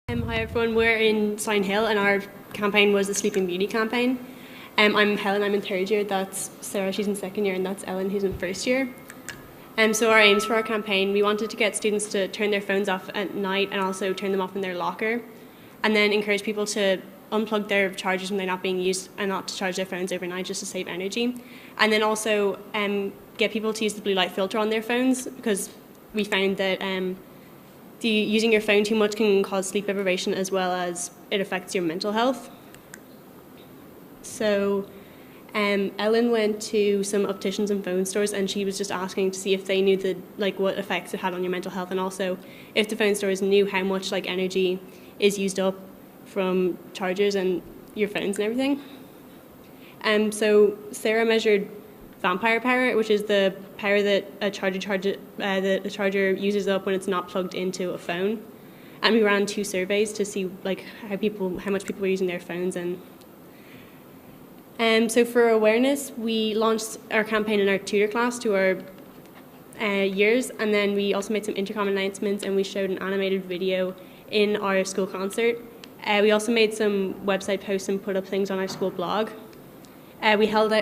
Hi everyone, we're in Sign Hill and our campaign was the Sleeping Beauty campaign. I'm Helen, I'm in third year, that's Sarah, she's in second year, and that's Ellen, who's in first year. So our aims for our campaign, we wanted to get students to turn their phones off at night and also turn them off in their locker, and then encourage people to unplug their chargers when they're not being used and not to charge their phones overnight just to save energy. And then also get people to use the blue light filter on their phones, because we found that using your phone too much can cause sleep deprivation as well as it affects your mental health. So Ellen went to some opticians and phone stores and she was just asking to see if they knew what effects it had on your mental health, and also if the phone stores knew how much energy is used up from chargers and your phones and everything. So Sarah measured vampire power, which is the power that a charger uses up when it's not plugged into a phone. And we ran 2 surveys to see how much people were using their phones. And so for awareness, we launched our campaign in our tutor class to our years, and then we also made some intercom announcements and we showed an animated video in our school concert. We also made some website posts and put up things on our school blog. We handed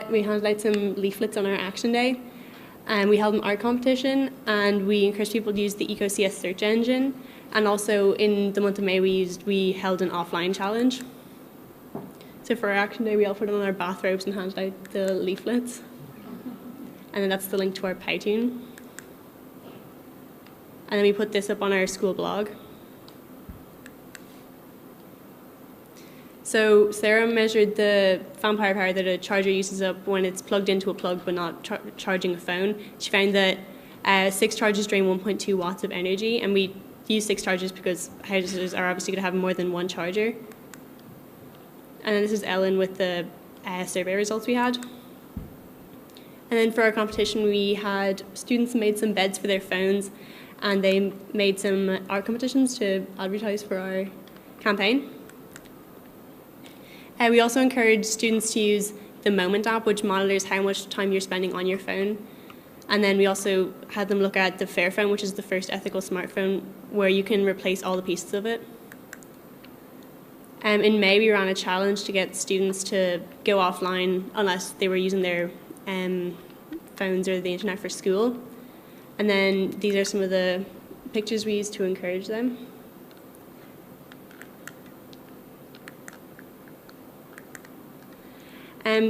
out some leaflets on our action day, and we held an art competition, and we encouraged people to use the EcoCS search engine, and also in the month of May we held an offline challenge. So for our action day we all put on our bathrobes and handed out the leaflets, and then that's the link to our Powtoon. And then we put this up on our school blog. So Sarah measured the vampire power that a charger uses up when it's plugged into a plug but not charging a phone. She found that 6 chargers drain 1.2 watts of energy, and we use 6 chargers because houses are obviously going to have more than one charger. And then this is Ellen with the survey results we had. And then for our competition, we had students made some beds for their phones, and they made some art competitions to advertise for our campaign. We also encourage students to use the Moment app, which monitors how much time you're spending on your phone. And then we also had them look at the Fairphone, which is the first ethical smartphone where you can replace all the pieces of it. In May, we ran a challenge to get students to go offline unless they were using their phones or the internet for school. And then these are some of the pictures we used to encourage them.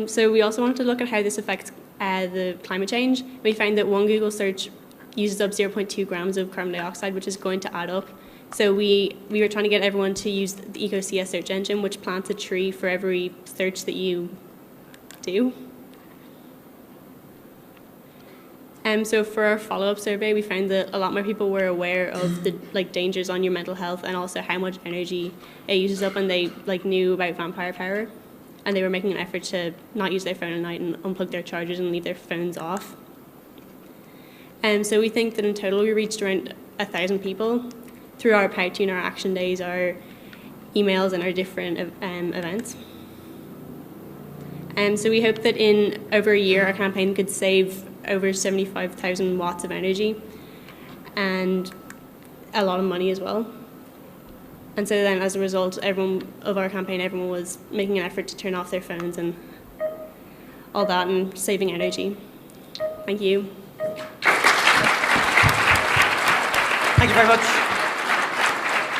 So we also wanted to look at how this affects the climate change. We found that one Google search uses up 0.2 grams of carbon dioxide, which is going to add up. So we were trying to get everyone to use the EcoCS search engine, which plants a tree for every search that you do. So for our follow-up survey, we found that a lot more people were aware of the dangers on your mental health and also how much energy it uses up, and they knew about vampire power. And they were making an effort to not use their phone at night and unplug their chargers and leave their phones off. So we think that in total we reached around 1,000 people through our Powtoon, our action days, our emails and our different events. So we hope that in over a year our campaign could save over 75,000 watts of energy and a lot of money as well. And so then, as a result, everyone was making an effort to turn off their phones and all that and saving energy. Thank you. Thank you very much.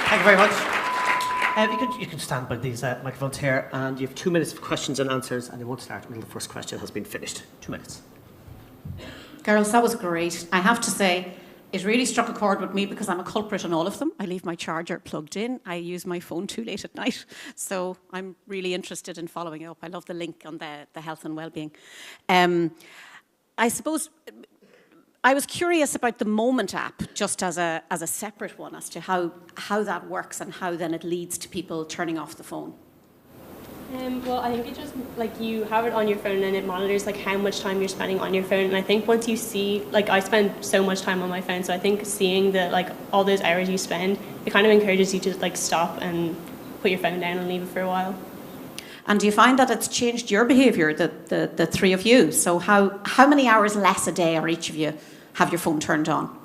Thank you very much. You can stand by these microphones here, and you have 2 minutes of questions and answers, and they won't start until the first question has been finished. 2 minutes. Girls, that was great. I have to say, it really struck a chord with me because I'm a culprit on all of them. I leave my charger plugged in. I use my phone too late at night. So I'm really interested in following it up. I love the link on the health and well-being. I suppose I was curious about the Moment app just as a separate one as to how that works and how then it leads to people turning off the phone. Well, I think it just, you have it on your phone and it monitors, how much time you're spending on your phone. And I think once you see, I spend so much time on my phone, so I think seeing that, all those hours you spend, it kind of encourages you to, stop and put your phone down and leave it for a while. And do you find that it's changed your behaviour, the three of you? So how many hours less a day are each of you have your phone turned on?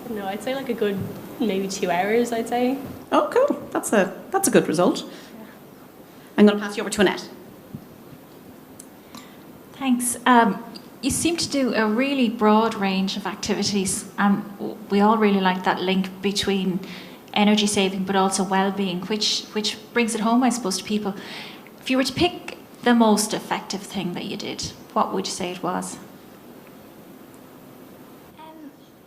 No, I'd say a good maybe 2 hours, I'd say. Oh, cool. That's a good result. I'm going to pass you over to Annette. Thanks. You seem to do a really broad range of activities, and we all really like that link between energy saving but also well-being, which brings it home, I suppose, to people. If you were to pick the most effective thing that you did, what would you say it was?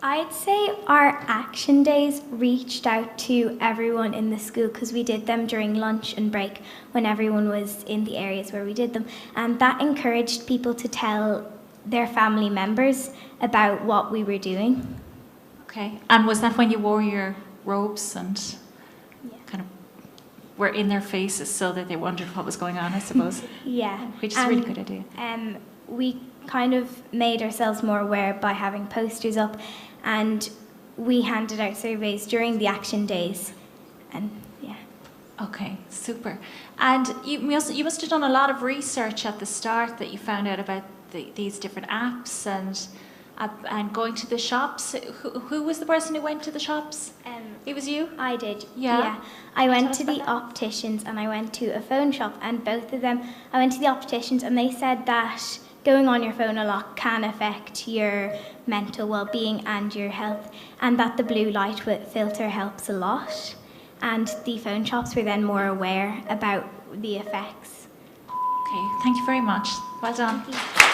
I'd say our action days reached out to everyone in the school because we did them during lunch and break when everyone was in the areas where we did them. And that encouraged people to tell their family members about what we were doing. Okay. And was that when you wore your robes and kind of were in their faces so that they wondered what was going on, I suppose? Yeah. Which is a really good idea. We kind of made ourselves more aware by having posters up, and we handed out surveys during the action days, and yeah. Okay, super. And you must have done a lot of research at the start that you found out about these different apps and going to the shops. Who was the person who went to the shops? It was you? I did. Yeah. I went us to the about that. opticians and I went to a phone shop, and both of them, I went to the opticians and they said that going on your phone a lot can affect your mental well-being and your health, and that the blue light filter helps a lot. And the phone shops were then more aware about the effects. Okay, thank you very much. Well done. Thank you.